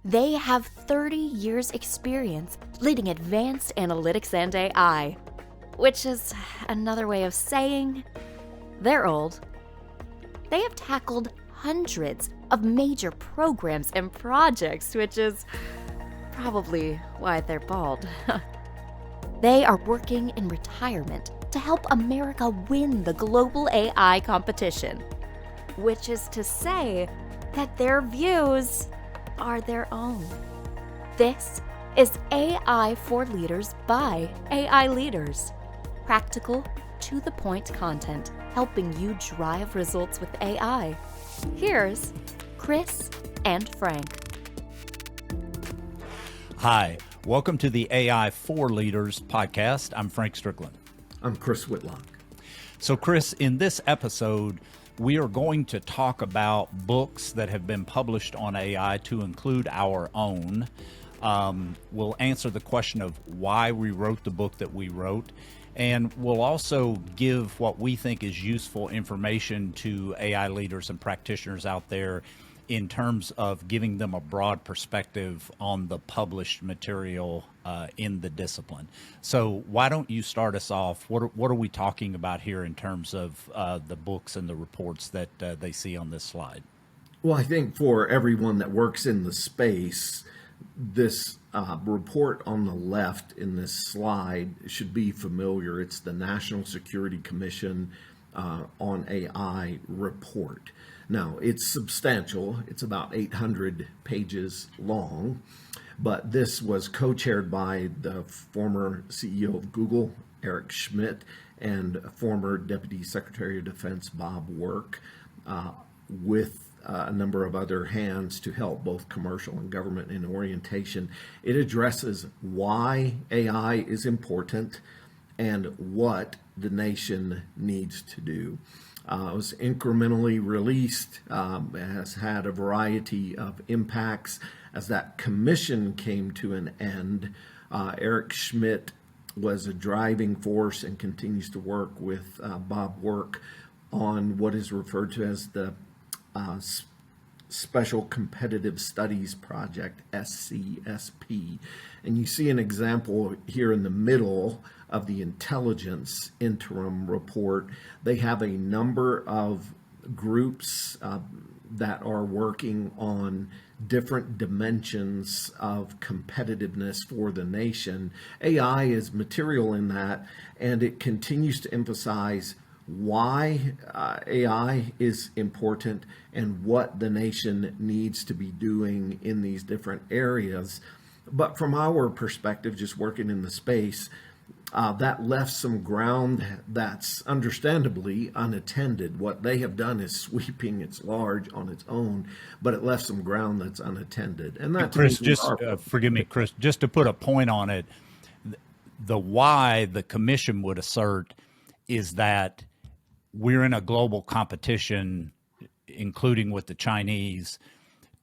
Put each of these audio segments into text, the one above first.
They have 30 years experience leading advanced analytics and AI, which is another way of saying they're old. They have tackled hundreds of major programs and projects, which is probably why they're bald. They are working in retirement to help America win the global AI competition, which is to say that their views are their own. This is AI4Leaders by AI Leaders. Practical, to-the-point content helping you drive results with AI. Here's Chris and Frank. Hi, welcome to the AI4Leaders podcast. I'm Frank Strickland. I'm Chris Whitlock. So Chris, in this episode, we are going to talk about books that have been published on AI to include our own. We'll answer the question of why we wrote the book that we wrote, and we'll also give what we think is useful information to AI leaders and practitioners out there in terms of giving them a broad perspective on the published material in the discipline. So why don't you start us off? What are we talking about here in terms of the books and the reports that they see on this slide? Well, I think for everyone that works in the space, this report on the left in this slide should be familiar. It's the National Security Commission on AI report. Now, it's substantial. It's about 800 pages long, but this was co-chaired by the former CEO of Google, Eric Schmidt, and former Deputy Secretary of Defense, Bob Work, with a number of other hands to help both commercial and government in orientation. It addresses why AI is important and what the nation needs to do. It was incrementally released, has had a variety of impacts. As that commission came to an end, Eric Schmidt was a driving force and continues to work with Bob Work on what is referred to as the Special Competitive Studies Project, SCSP. And you see an example here in the middle of the intelligence interim report. They have a number of groups that are working on different dimensions of competitiveness for the nation. AI is material in that, and it continues to emphasize why AI is important and what the nation needs to be doing in these different areas. But from our perspective, just working in the space, that left some ground that's understandably unattended. What they have done is sweeping, it's large on its own, but it left some ground that's unattended. And that, Chris, forgive me, Chris, just to put a point on it, the why the commission would assert is that we're in a global competition, including with the Chinese,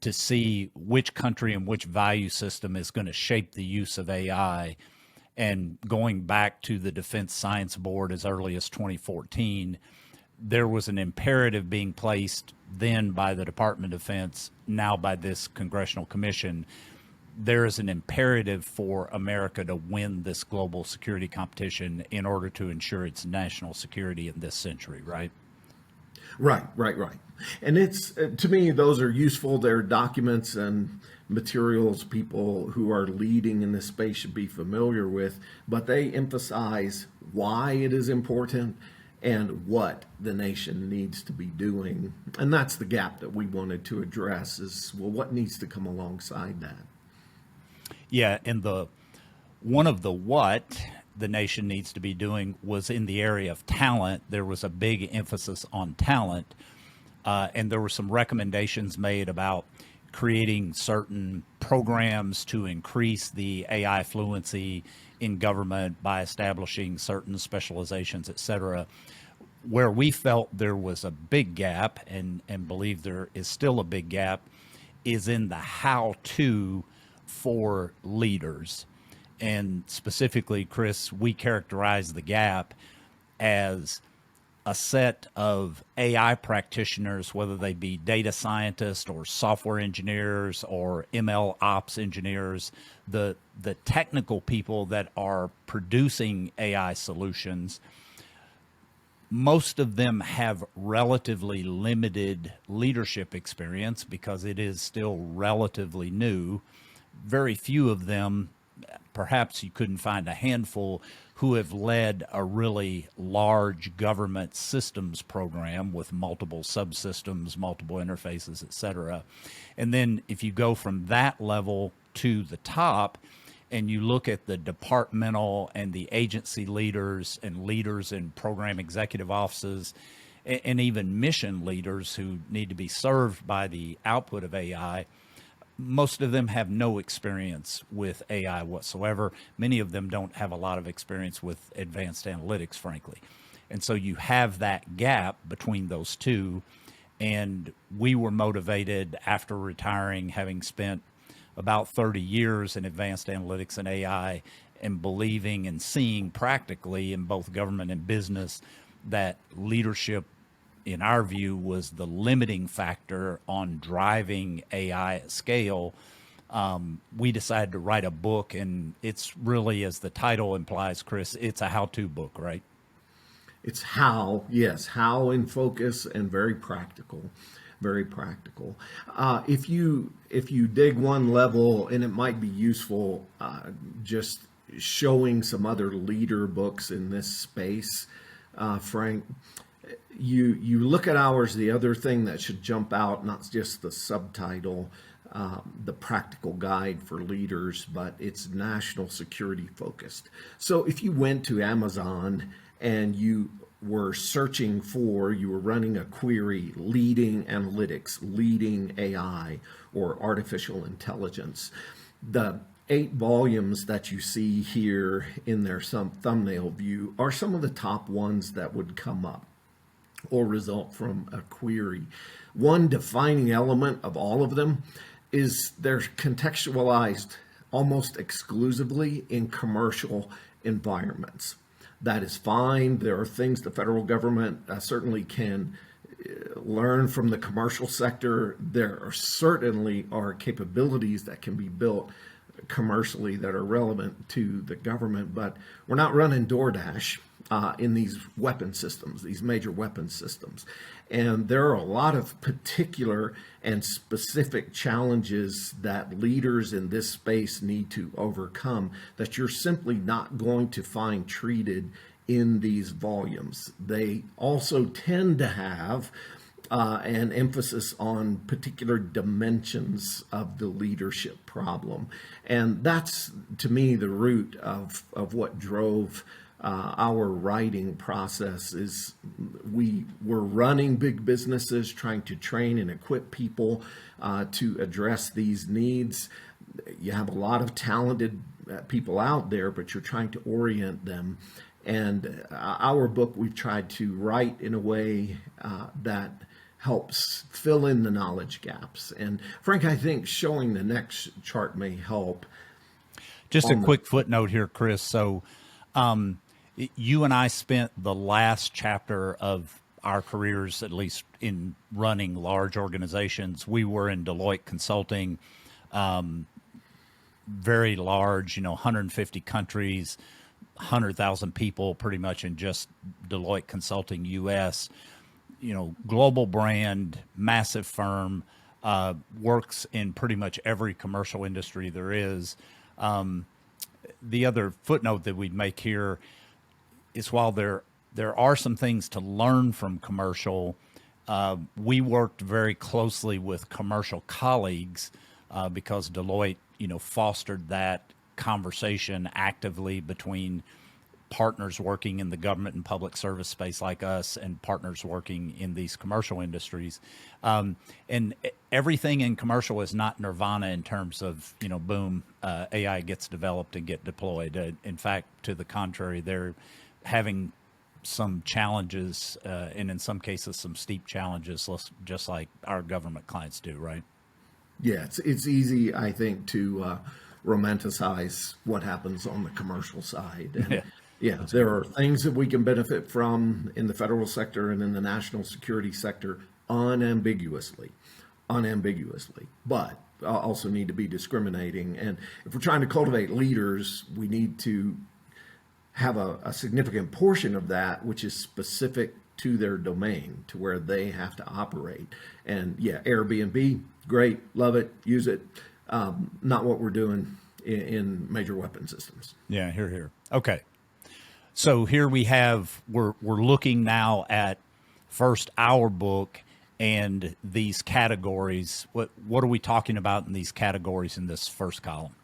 to see which country and which value system is going to shape the use of AI. And going back to the Defense Science Board as early as 2014, there was an imperative being placed then by the Department of Defense, now by this congressional commission. There is an imperative for America to win this global security competition in order to ensure its national security in this century, right? Right. And it's, to me, those are useful. They're documents and materials people who are leading in this space should be familiar with, but they emphasize why it is important and what the nation needs to be doing. And that's the gap that we wanted to address is, well, what needs to come alongside that? Yeah, and one of the what the nation needs to be doing was in the area of talent. There was a big emphasis on talent, and there were some recommendations made about creating certain programs to increase the AI fluency in government by establishing certain specializations, et cetera. Where we felt there was a big gap and believe there is still a big gap is in the how-to for leaders. And specifically, Chris, we characterize the gap as a set of AI practitioners, whether they be data scientists or software engineers or ML ops engineers, the technical people that are producing AI solutions. Most of them have relatively limited leadership experience because it is still relatively new. Very few of them, perhaps you couldn't find a handful, who have led a really large government systems program with multiple subsystems, multiple interfaces, et cetera. And then if you go from that level to the top, and you look at the departmental and the agency leaders and leaders in program executive offices and even mission leaders who need to be served by the output of AI, most of them have no experience with AI whatsoever. Many of them don't have a lot of experience with advanced analytics, frankly. And so you have that gap between those two. And we were motivated after retiring, having spent about 30 years in advanced analytics and AI, and believing and seeing practically in both government and business that leadership, in our view, was the limiting factor on driving AI at scale. We decided to write a book, and it's really, as the title implies, Chris, it's a how-to book, right? It's how, yes, how in focus and very practical, very practical. If you dig one level, and it might be useful, just showing some other leader books in this space, Frank. You look at ours. The other thing that should jump out, not just the subtitle, the practical guide for leaders, but it's national security focused. So if you went to Amazon and you were searching for, you were running a query, leading analytics, leading AI, or artificial intelligence, the 8 volumes that you see here in their some thumbnail view are some of the top ones that would come up or result from a query. One defining element of all of them is they're contextualized almost exclusively in commercial environments. That is fine. There are things the federal government certainly can learn from the commercial sector. There are certainly capabilities that can be built commercially that are relevant to the government, but we're not running DoorDash in these weapon systems, these major weapon systems. And there are a lot of particular and specific challenges that leaders in this space need to overcome that you're simply not going to find treated in these volumes. They also tend to have an emphasis on particular dimensions of the leadership problem. And that's, to me, the root of what drove our writing process. Is we were running big businesses, trying to train and equip people to address these needs. You have a lot of talented people out there, but you're trying to orient them. And our book, we've tried to write in a way that helps fill in the knowledge gaps. And Frank, I think showing the next chart may help. Just a quick footnote here, Chris. So you and I spent the last chapter of our careers, at least in running large organizations. We were in Deloitte Consulting, very large, 150 countries, 100,000 people pretty much in just Deloitte Consulting US. Global brand, massive firm, works in pretty much every commercial industry there is. The other footnote that we'd make here is while there are some things to learn from commercial, we worked very closely with commercial colleagues because Deloitte, fostered that conversation actively between partners working in the government and public service space like us and partners working in these commercial industries. And everything in commercial is not nirvana in terms of, boom, AI gets developed and get deployed. In fact, to the contrary, they're having some challenges and in some cases some steep challenges, just like our government clients do, right? Yeah, it's easy, I think, to romanticize what happens on the commercial side. And Yeah, there are things that we can benefit from in the federal sector and in the national security sector unambiguously, but also need to be discriminating. And if we're trying to cultivate leaders, we need to have a significant portion of that which is specific to their domain, to where they have to operate. And yeah, Airbnb, great, love it, use it. Not what we're doing in major weapon systems. Yeah, here. Okay. So here we're looking now at first our book and these categories. What are we talking about in these categories in this first column?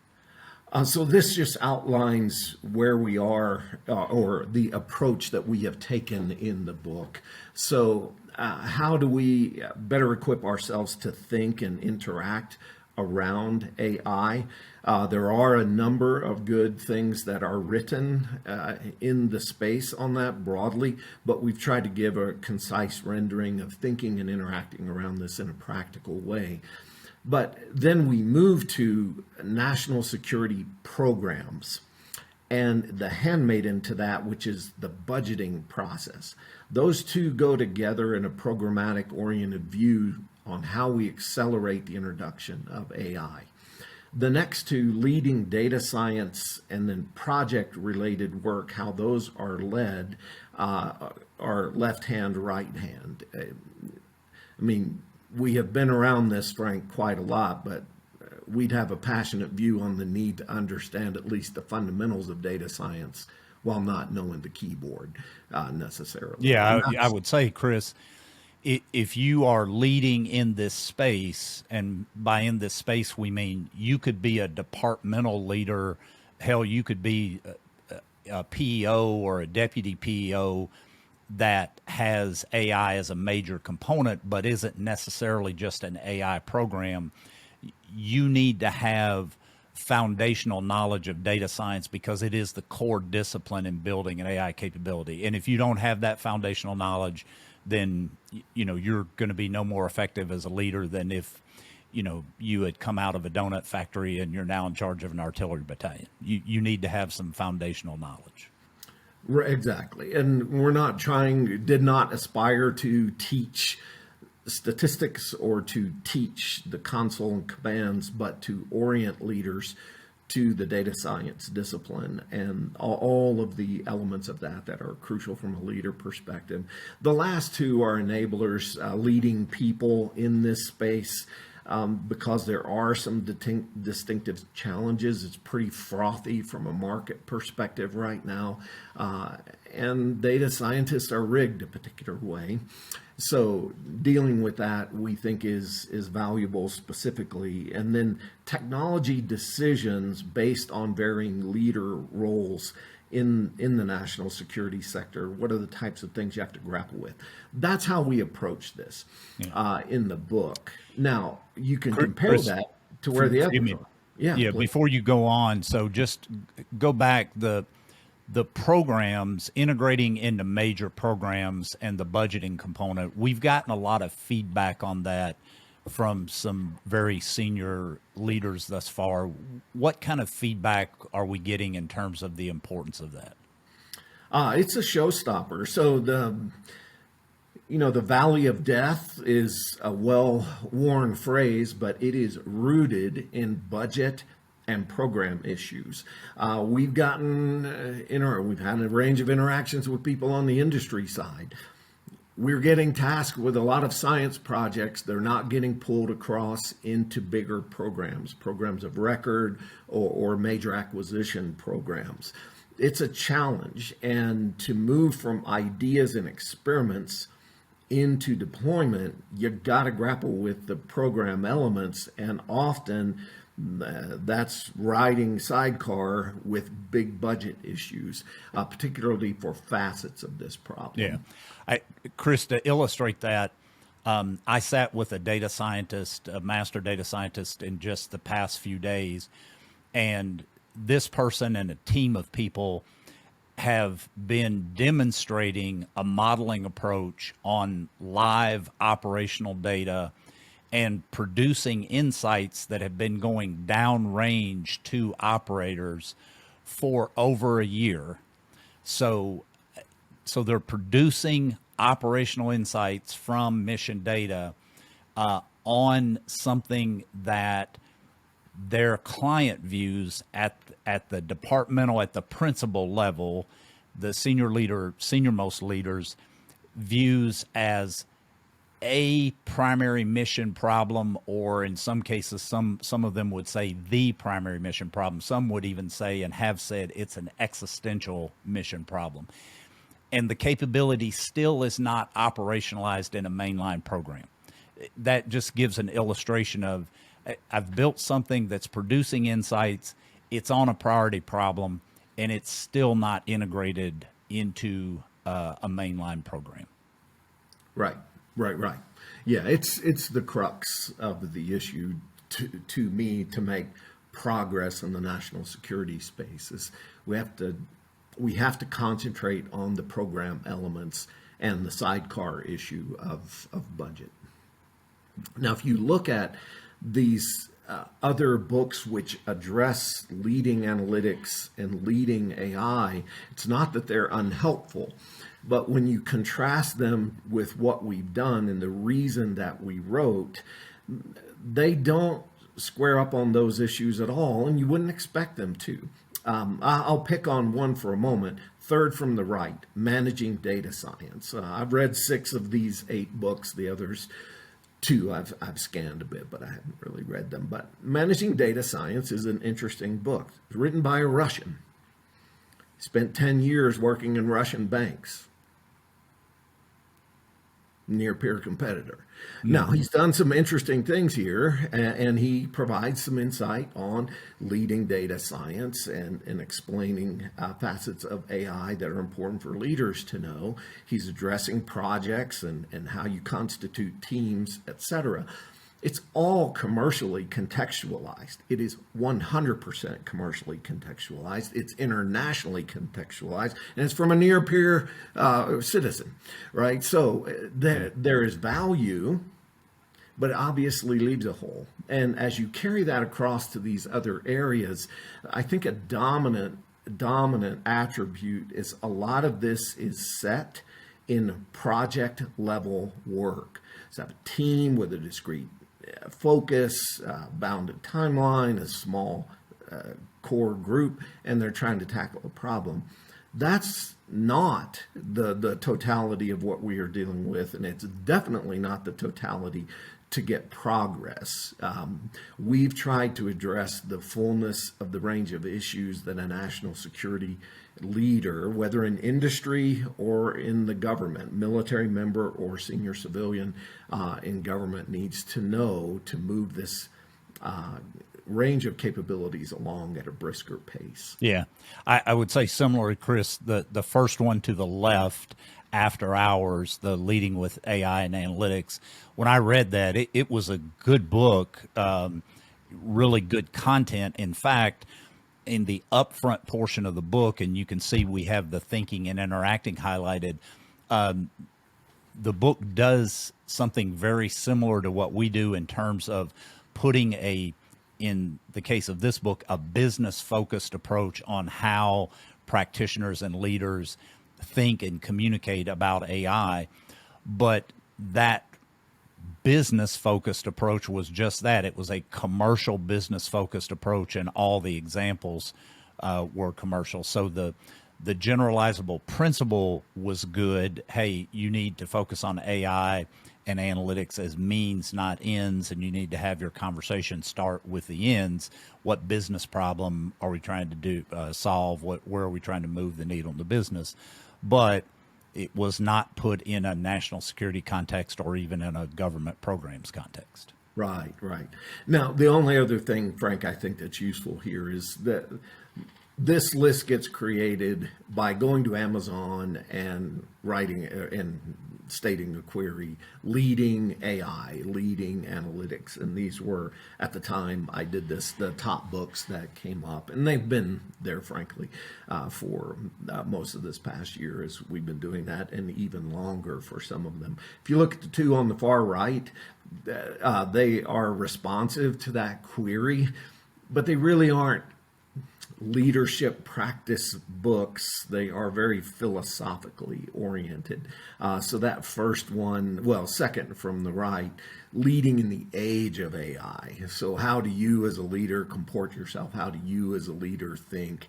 So this just outlines where we are, or the approach that we have taken in the book. So how do we better equip ourselves to think and interact around AI? There are a number of good things that are written in the space on that broadly, but we've tried to give a concise rendering of thinking and interacting around this in a practical way. But then we move to national security programs and the handmaiden to that, which is the budgeting process. Those two go together in a programmatic oriented view on how we accelerate the introduction of AI. The next two, leading data science and then project related work, how those are led, are left hand, right hand. I mean, we have been around this, Frank, quite a lot, but we'd have a passionate view on the need to understand at least the fundamentals of data science while not knowing the keyboard necessarily. Yeah, I would say, Chris, if you are leading in this space, and by in this space, we mean you could be a departmental leader. Hell, you could be a PEO or a deputy PEO that has AI as a major component, but isn't necessarily just an AI program. You need to have foundational knowledge of data science because it is the core discipline in building an AI capability. And if you don't have that foundational knowledge, then you're going to be no more effective as a leader than if you had come out of a donut factory and you're now in charge of an artillery battalion. You need to have some foundational knowledge. Exactly. And did not aspire to teach statistics or to teach the console and commands, but to orient leaders to the data science discipline and all of the elements of that are crucial from a leader perspective. The last two are enablers, leading people in this space. Because there are some distinctive challenges. It's pretty frothy from a market perspective right now. And data scientists are rigged a particular way. So dealing with that, we think is valuable specifically. And then technology decisions based on varying leader roles in the national security sector. What are the types of things you have to grapple with? That's how we approach this in the book. Now, you can compare that to where the others are. Yeah. Before you go on, so just go back, the programs, integrating into major programs and the budgeting component, we've gotten a lot of feedback on that from some very senior leaders thus far. What kind of feedback are we getting in terms of the importance of that? It's a showstopper. So the valley of death is a well-worn phrase, but it is rooted in budget and program issues. We've had a range of interactions with people on the industry side. We're getting tasked with a lot of science projects. They're not getting pulled across into bigger programs of record or major acquisition programs. It's a challenge, and to move from ideas and experiments into deployment, you've got to grapple with the program elements, and often that's riding sidecar with big budget issues, particularly for facets of this problem. Yeah. Chris, to illustrate that, I sat with a data scientist, a master data scientist, in just the past few days, and this person and a team of people have been demonstrating a modeling approach on live operational data and producing insights that have been going downrange to operators for over a year. So they're producing operational insights from mission data on something that their client views at the departmental, at the principal level, the senior-most leaders views as a primary mission problem, or in some cases, some of them would say the primary mission problem. Some would even say, and have said, it's an existential mission problem. And the capability still is not operationalized in a mainline program. That just gives an illustration of, I've built something that's producing insights, it's on a priority problem, and it's still not integrated into a mainline program. Right. Yeah, it's the crux of the issue to me to make progress in the national security space. Is we have to concentrate on the program elements and the sidecar issue of budget. Now, if you look at these other books which address leading analytics and leading AI, it's not that they're unhelpful, but when you contrast them with what we've done and the reason that we wrote, they don't square up on those issues at all, and you wouldn't expect them to. I'll pick on one for a moment. Third from the right, Managing Data Science. I've read 6 of these 8 books. The others 2 I've scanned a bit, but I haven't really read them. But Managing Data Science is an interesting book. It's written by a Russian. He spent 10 years working in Russian banks. Near peer competitor. Now, he's done some interesting things here, and he provides some insight on leading data science and explaining facets of AI that are important for leaders to know. He's addressing projects and how you constitute teams, etc. It's all commercially contextualized. It is 100% commercially contextualized. It's internationally contextualized, and it's from a near peer citizen, right? So there is value, but it obviously leaves a hole. And as you carry that across to these other areas, I think a dominant attribute is a lot of this is set in project level work. So have a team with a discrete focus, bounded timeline, a small core group, and they're trying to tackle a problem. That's not the totality of what we are dealing with, and it's definitely not the totality to get progress. We've tried to address the fullness of the range of issues that a national security leader, whether in industry or in the government, military member or senior civilian in government, needs to know to move this range of capabilities along at a brisker pace. Yeah, I would say similarly, Chris, the first one to the left, After Hours, the Leading with AI and Analytics, when I read that, it was a good book, really good content. In fact, in the upfront portion of the book, and you can see we have the thinking and interacting highlighted, the book does something very similar to what we do in terms of putting in the case of this book, a business-focused approach on how practitioners and leaders think and communicate about AI. But that business-focused approach was just that. It was a commercial business-focused approach, and all the examples were commercial. So the generalizable principle was good. Hey, you need to focus on AI and analytics as means, not ends, and you need to have your conversation start with the ends. What business problem are we trying to solve? Where are we trying to move the needle in the business? But it was not put in a national security context or even in a government programs context. Right. Now, the only other thing, Frank, I think that's useful here is that this list gets created by going to Amazon and writing and stating the query, leading AI, leading analytics. And these were, at the time I did this, the top books that came up. And they've been there, frankly, for most of this past year as we've been doing that, and even longer for some of them. If you look at the 2 on the far right, they are responsive to that query, but they really aren't leadership practice books. They are very philosophically oriented. So that first one, well, second from the right, leading in the age of AI. So how do you as a leader comport yourself? How do you as a leader think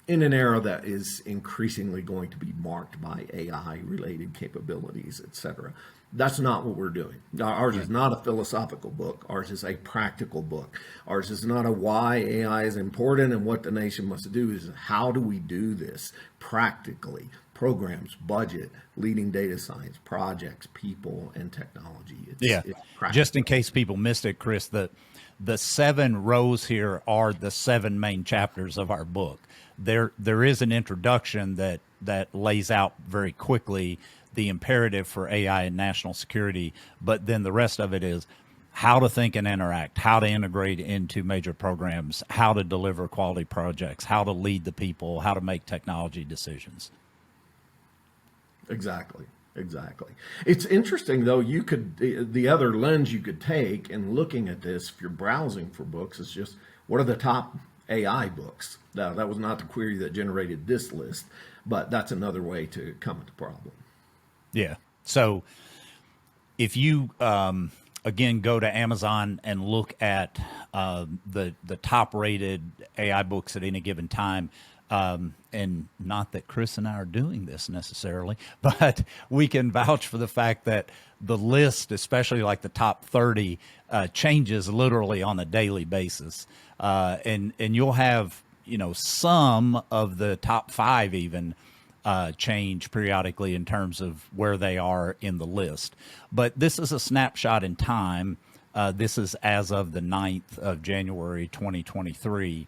in an era that is increasingly going to be marked by AI related capabilities, et cetera? That's not what we're doing. Ours is not a philosophical book. Ours is a practical book. Ours is not a why AI is important and what the nation must do. Is how do we do this practically? Programs, budget, leading data science, projects, people, and technology. It's Just in case people missed it, Chris, the 7 rows here are the 7 main chapters of our book. There is an introduction that lays out very quickly the imperative for AI and national security, but then the rest of it is how to think and interact, how to integrate into major programs, how to deliver quality projects, how to lead the people, how to make technology decisions. Exactly. It's interesting, though, the other lens you could take in looking at this, if you're browsing for books, is just what are the top AI books? Now, that was not the query that generated this list, but that's another way to come at the problem. Yeah. So if you, again, go to Amazon and look at the top rated AI books at any given time, and not that Chris and I are doing this necessarily, but we can vouch for the fact that the list, especially like the top 30, changes literally on a daily basis. And you'll have, some of the top 5 even change periodically in terms of where they are in the list. But this is a snapshot in time. This is as of the 9th of January, 2023.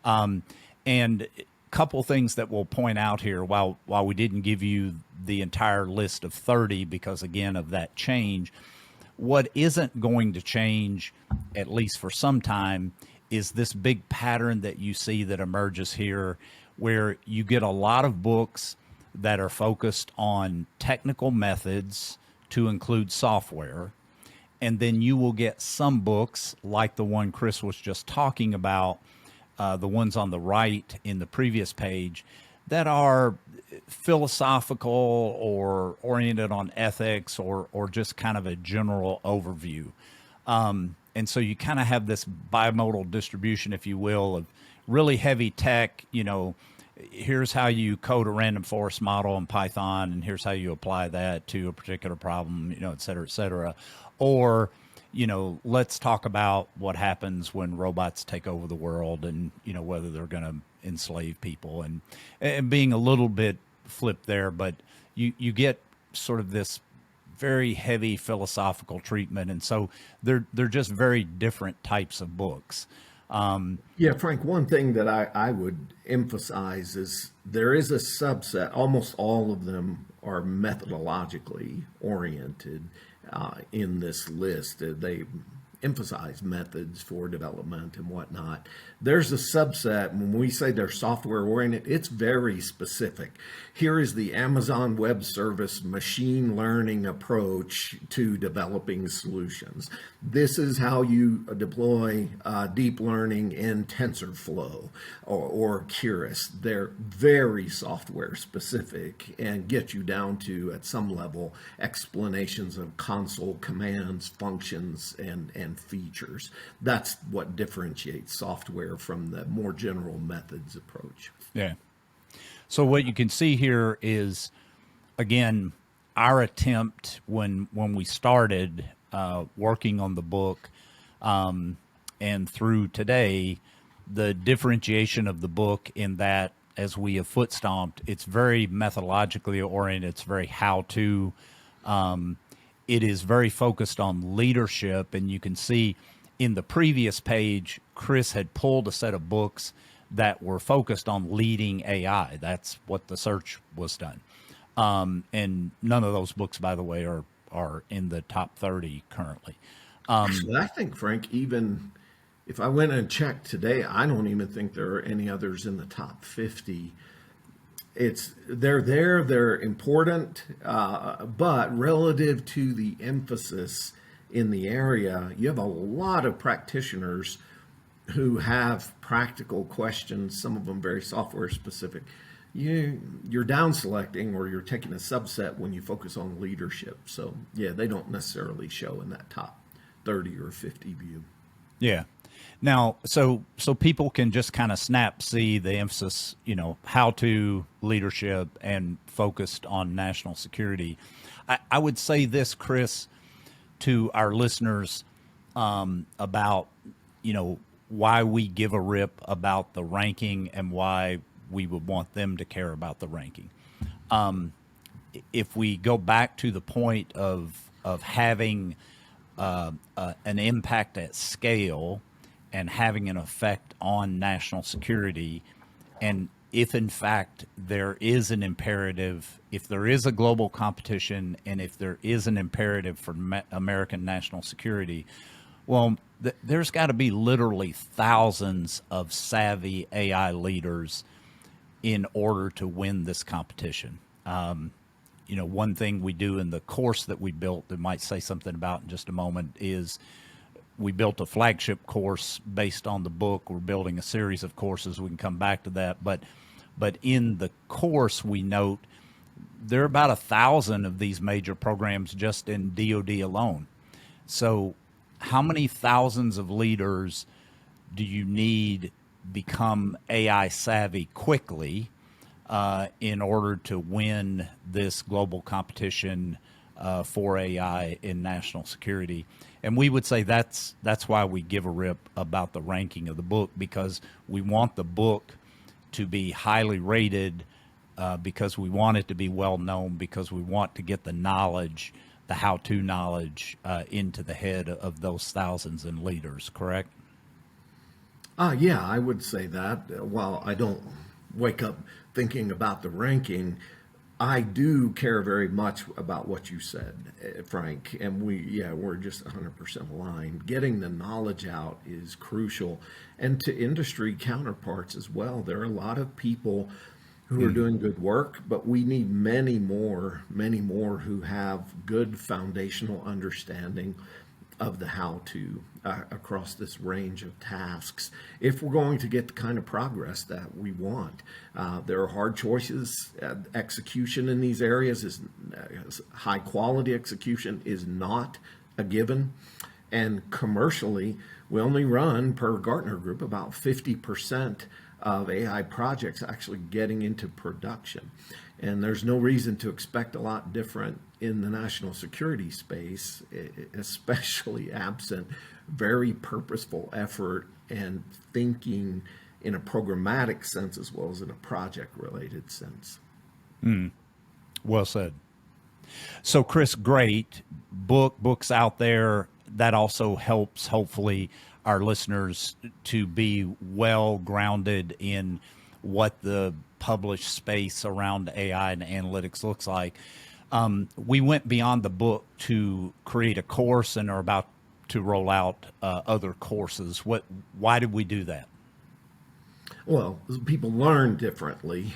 And a couple things that we'll point out here, while we didn't give you the entire list of 30 because, again, of that change, what isn't going to change, at least for some time, is this big pattern that you see that emerges here, where you get a lot of books that are focused on technical methods to include software. And then you will get some books like the one Chris was just talking about, the ones on the right in the previous page, that are philosophical or oriented on ethics or just kind of a general overview. And so you kind of have this bimodal distribution, if you will, of really heavy tech, here's how you code a random forest model in Python, and here's how you apply that to a particular problem, et cetera, et cetera. Or, let's talk about what happens when robots take over the world and, whether they're going to enslave people, and being a little bit flipped there, but you get sort of this very heavy philosophical treatment. And so they're just very different types of books. Yeah, Frank, one thing that I would emphasize is there is a subset, almost all of them are methodologically oriented in this list. They emphasize methods for development and whatnot. There's a subset, when we say they're software oriented, it's very specific. Here is the Amazon Web Service machine learning approach to developing solutions. This is how you deploy deep learning in TensorFlow or Keras. They're very software specific and get you down to, at some level, explanations of console commands, functions, and features. That's what differentiates software from the more general methods approach. Yeah. So what you can see here is, again, our attempt when we started working on the book and through today, the differentiation of the book in that, as we have foot stomped, it's very methodologically oriented. It's very how-to. It is very focused on leadership, and you can see in the previous page, Chris had pulled a set of books that were focused on leading AI. That's what the search was done. And none of those books, by the way, are in the top 30 currently. Actually, I think, Frank, even if I went and checked today, I don't even think there are any others in the top 50. They're important, but relative to the emphasis in the area, you have a lot of practitioners who have practical questions, some of them very software specific, you're down selecting or you're taking a subset when you focus on leadership. So yeah, they don't necessarily show in that top 30 or 50 view. Yeah. Now, so people can just kind of see the emphasis, how to leadership and focused on national security. I would say this, Chris, to our listeners about, why we give a rip about the ranking and why we would want them to care about the ranking. If we go back to the point of having an impact at scale and having an effect on national security, and if in fact there is an imperative, if there is a global competition, and if there is an imperative for American national security, well, there's got to be literally thousands of savvy AI leaders in order to win this competition. One thing we do in the course that we built that might say something about in just a moment is we built a flagship course based on the book. We're building a series of courses. We can come back to that. But in the course, we note there are about 1,000 of these major programs just in DoD alone. So how many thousands of leaders do you need become AI savvy quickly in order to win this global competition for AI in national security? And we would say that's why we give a rip about the ranking of the book, because we want the book to be highly rated, because we want it to be well known, because we want to get the knowledge, the how-to knowledge into the head of those thousands and leaders, correct? Yeah, I would say that. While I don't wake up thinking about the ranking, I do care very much about what you said, Frank, and we're just 100% aligned. Getting the knowledge out is crucial, and to industry counterparts as well. There are a lot of people who are doing good work, but we need many more who have good foundational understanding of the how-to across this range of tasks if we're going to get the kind of progress that we want. There are hard choices. Execution in these areas is high quality execution is not a given. And commercially, we only run, per Gartner Group, about 50% of AI projects actually getting into production. And there's no reason to expect a lot different in the national security space, especially absent very purposeful effort and thinking in a programmatic sense as well as in a project-related sense. Well said. So, Chris, great books out there. That also helps, hopefully, our listeners to be well grounded in what the published space around AI and analytics looks like. We went beyond the book to create a course and are about to roll out other courses. Why did we do that? Well, people learn differently,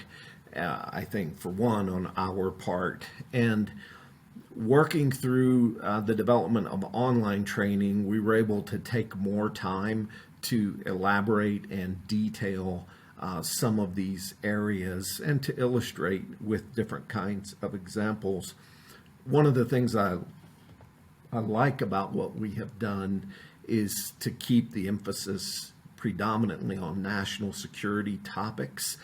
I think, for one, on our part. And working through the development of online training, we were able to take more time to elaborate and detail some of these areas and to illustrate with different kinds of examples. One of the things I like about what we have done is to keep the emphasis predominantly on national security topics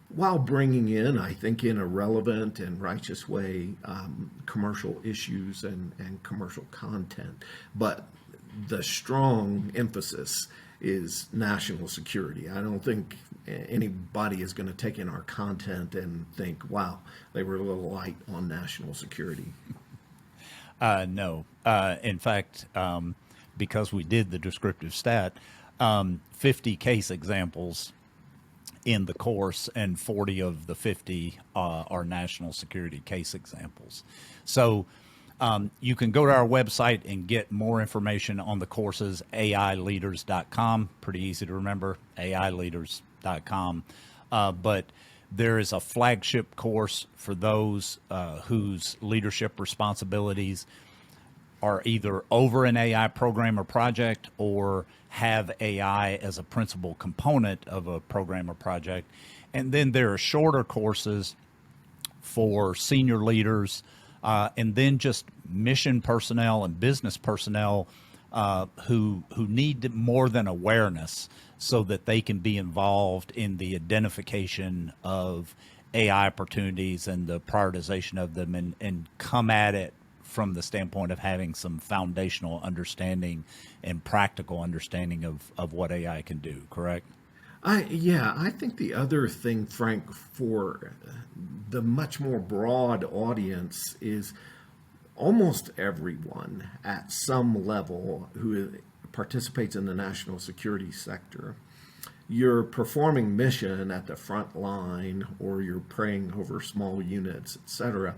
while bringing in, I think, in a relevant and righteous way, commercial issues and commercial content. But the strong emphasis is national security. I don't think anybody is going to take in our content and think, wow, they were a little light on national security. No. In fact, because we did the descriptive stat, 50 case examples in the course, and 40 of the 50 are national security case examples. So you can go to our website and get more information on the courses, ai4Leaders.com. Pretty easy to remember, ai4Leaders.com. But there is a flagship course for those whose leadership responsibilities are either over an AI program or project or have AI as a principal component of a program or project. And then there are shorter courses for senior leaders, and then just mission personnel and business personnel who need more than awareness, so that they can be involved in the identification of AI opportunities and the prioritization of them, and come at it from the standpoint of having some foundational understanding and practical understanding of what AI can do, correct? I think the other thing, Frank, for the much more broad audience is almost everyone at some level who participates in the national security sector. You're performing mission at the front line, or you're praying over small units, etc.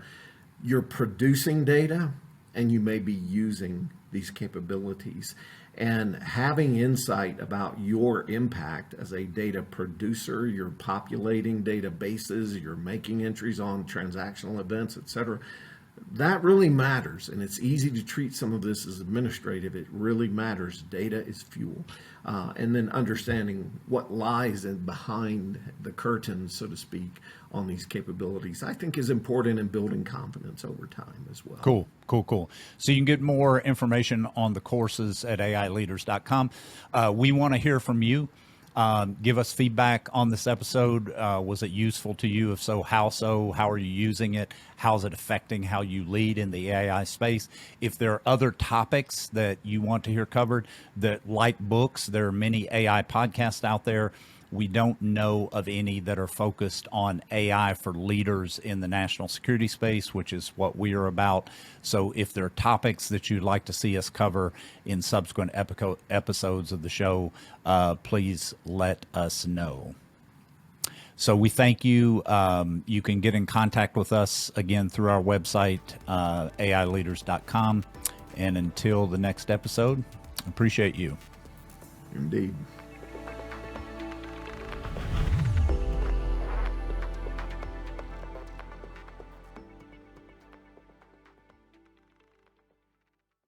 You're producing data, and you may be using these capabilities. And having insight about your impact as a data producer, you're populating databases, you're making entries on transactional events, etc. That really matters, and it's easy to treat some of this as administrative. It really matters. Data is fuel. And then understanding what lies behind the curtain, so to speak, on these capabilities, I think is important in building confidence over time as well. Cool. So you can get more information on the courses at ai4Leaders.com. We want to hear from you. Give us feedback on this episode. Was it useful to you? If so, how so? How are you using it? How's it affecting how you lead in the AI space? If there are other topics that you want to hear covered, that like books, there are many AI podcasts out there. We don't know of any that are focused on AI for leaders in the national security space, which is what we are about. So if there are topics that you'd like to see us cover in subsequent episodes of the show, please let us know. So we thank you. You can get in contact with us again through our website, ai4Leaders.com. And until the next episode, appreciate you. Indeed.